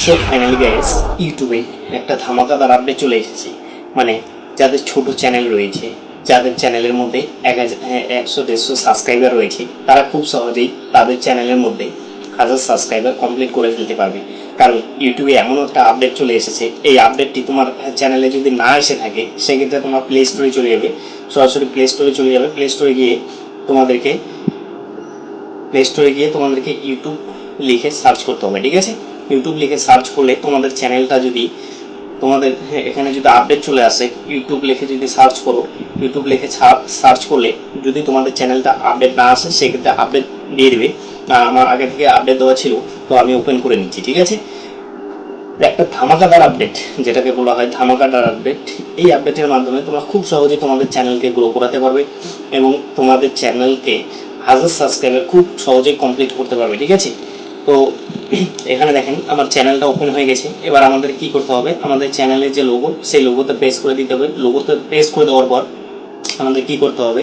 So finally guys, ইউটিউবে একটা ধামাকাদার update চলে এসেছে। মানে যাদের ছোট চ্যানেল রয়েছে, যাদের চ্যানেলের মধ্যে 100-150 সাবস্ক্রাইবার রয়েছে, তারা খুব সহজেই তাদের চ্যানেলের মধ্যে 1000 সাবস্ক্রাইবার কমপ্লিট করে ফেলতে পারবে। কারণ ইউটিউবে এমন একটা আপডেট চলে এসেছে, এই আপডেটটি তোমার চ্যানেলে যদি না এসে থাকে সেক্ষেত্রে তোমার প্লে স্টোরে চলে যাবে, সরাসরি প্লে স্টোরে চলে যাবে। প্লে স্টোরে গিয়ে তোমাদেরকে ইউটিউব লিখে সার্চ করতে হবে, ঠিক আছে? ইউটিউব লিখে সার্চ করলে তোমাদের চ্যানেলটা যদি তোমাদের এখানে যদি আপডেট চলে আসে, ইউটিউব লিখে যদি সার্চ করো, ইউটিউব লিখে সার্চ করলে যদি তোমাদের চ্যানেলটা আপডেট না আসে সেক্ষেত্রে আপডেট দিয়ে দেবে। আমার আগে থেকে আপডেট দেওয়া ছিল, তো আমি ওপেন করে নিচ্ছি, ঠিক আছে? একটা ধামাকাদার আপডেট, যেটাকে বলা হয় ধামাকাদার আপডেট। এই আপডেটের মাধ্যমে তোমরা খুব সহজে তোমাদের চ্যানেলকে গ্রো করাতে পারবে এবং তোমাদের চ্যানেলকে 1000 সাবস্ক্রাইবার খুব সহজেই কমপ্লিট করতে পারবে, ঠিক আছে? তো এখানে দেখেন আমার চ্যানেলটা ওপেন হয়ে গেছে। এবার আমাদের কি করতে হবে, আমাদের চ্যানেলের যে লোগো, সেই লোগোতে প্রেস করে দিতে হবে। লোগোতে প্রেস করে দেওয়ার পর আমাদের কি করতে হবে,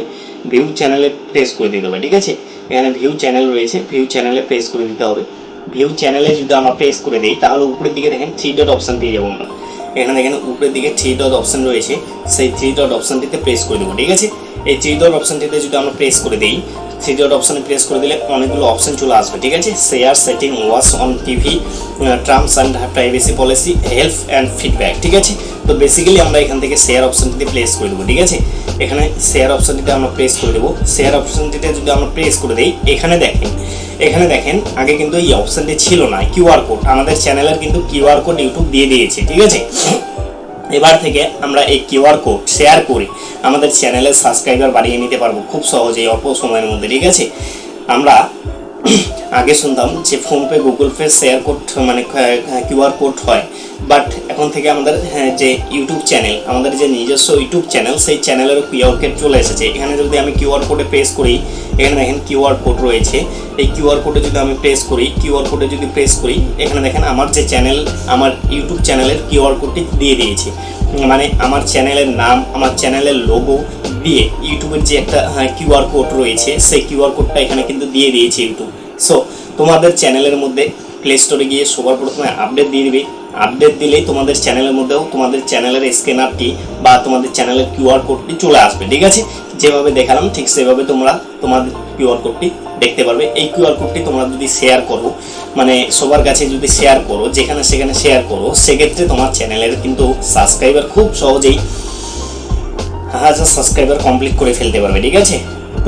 ভিউ চ্যানেলে প্রেস করে দিতে হবে, ঠিক আছে? এখানে ভিউ চ্যানেল রয়েছে, ভিউ চ্যানেলে প্রেস করে দিতে হবে। ভিউ চ্যানেলে যদি আমরা প্রেস করে দিই তাহলে উপরের দিকে দেখেন 3 ডট অপশান পেয়ে যাবো আমরা। এখানে দেখেন উপরের দিকে 3 ডট অপশান রয়েছে, সেই 3 ডট অপশানটিতে প্রেস করে দেবো, ঠিক আছে? এই 3 ডট অপশানটিতে যদি আমরা প্রেস করে দিই, 3 ডট অপশানে প্রেস করে দিলে অনেকগুলো অপশান চলে আসবে, ঠিক আছে? Share, setting, watch on TV, terms and privacy policy, help and feedback, ঠিক আছে? তো বেসিক্যালি আমরা এখান থেকে শেয়ার অপশানটিতে প্রেস করে দেবো, ঠিক আছে? এখানে শেয়ার অপশানটিতে আমরা প্রেস করে দেবো। শেয়ার অপশানটিতে যদি আমরা প্রেস করে দিই, এখানে দেখেন আগে কিন্তু এই অপশানটি ছিল না, কিউআর কোড। আমাদের চ্যানেলের কিন্তু কিউআর কোড ইউটিউব দিয়ে দিয়েছে, ঠিক আছে? এবার থেকে আমরা এই কিউআর কোড শেয়ার করে আমাদের চ্যানেলের সাবস্ক্রাইবার বাড়িয়ে নিতে পারবো খুব সহজেই, অল্প সময়ের মধ্যে, ঠিক আছে? আমরা আগে শুনতাম যে PhonePe, Google pay share code মানে কিউআর কোড হয়, বাট এখন থেকে আমাদের যে ইউটিউব চ্যানেল, আমাদের যে নিজস্ব ইউটিউব চ্যানেল, সেই চ্যানেলেরও কিউআর কোড চলে এসেছে। এখানে যদি আমি কিউআর কোডে প্রেস করি, এখানে দেখেন কিউআর কোড রয়েছে। এই কিউআর কোডে যদি আমি প্রেস করি, এখানে দেখেন আমার যে চ্যানেল, আমার ইউটিউব চ্যানেলের কিউআর কোডটি দিয়ে দিয়েছে। মানে আমার চ্যানেলের নাম, আমার চ্যানেলের লোগো দিয়ে ইউটিউবের যে একটা কিউআর কোড রয়েছে, সেই কিউআর কোডটা এখানে কিন্তু দিয়ে দিয়েছে ইউটিউব। সো তোমাদের চ্যানেলের মধ্যে প্লে স্টোরে গিয়ে সবার প্রথমে আপডেট দিয়ে দিবে। আপডেট দিলেই তোমাদের চ্যানেলের মধ্যেও তোমাদের চ্যানেলের স্ক্যানারটি বা তোমাদের চ্যানেলের কিউআর কোডটি চলে আসবে, ঠিক আছে? যেভাবে দেখালাম ঠিক সেভাবে তোমরা তোমাদের কিউআর কোডটি দেখতে পারবে। এই কিউআর কোডটি তোমরা যদি শেয়ার করো, মানে সবার কাছে যদি শেয়ার করো, যেখানে সেখানে শেয়ার করো, সেক্ষেত্রে তোমার চ্যানেলের কিন্তু সাবস্ক্রাইবার খুব সহজেই 1000 সাবস্ক্রাইবার কমপ্লিট করে ফেলতে পারবে, ঠিক আছে?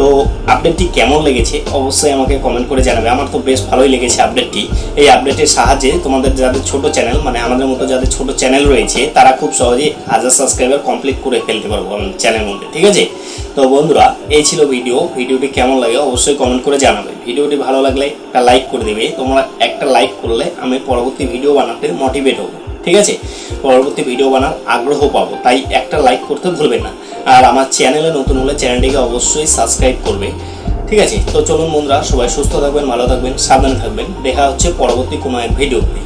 তো আপডেটটি কেমন লেগেছে অবশ্যই আমাকে কমেন্ট করে জানাবে। আমার তো বেশ ভালোই লেগেছে আপডেটটি। এই আপডেটের সাহায্যে তোমাদের যাদের ছোট চ্যানেল, মানে আমাদের মতো যাদের ছোট চ্যানেল রয়েছে, তারা খুব সহজেই 1000 সাবস্ক্রাইবার কমপ্লিট করে ফেলতে পারবো আমাদের চ্যানেলের মধ্যে, ঠিক আছে? তো বন্ধুরা, এই ছিল ভিডিওটি কেমন লাগে অবশ্যই কমেন্ট করে জানাবে। ভিডিওটি ভালো লাগলে একটা লাইক করে দেবে। তোমরা একটা লাইক করলে আমি পরবর্তী ভিডিও বানাতে মোটিভেট হবো, ঠিক আছে? পরবর্তী ভিডিও বানার আগ্রহ পাবো, তাই একটা লাইক করতে ভুলবেন না। আর আমার চ্যানেলে নতুন হলে চ্যানেলটিকে অবশ্যই সাবস্ক্রাইব করবে, ঠিক আছে? তো চলুন বন্ধুরা, সবাই সুস্থ থাকবেন, ভালো থাকবেন, সাবধানে থাকবেন। দেখা হচ্ছে পরবর্তী কোনো এক ভিডিওতে।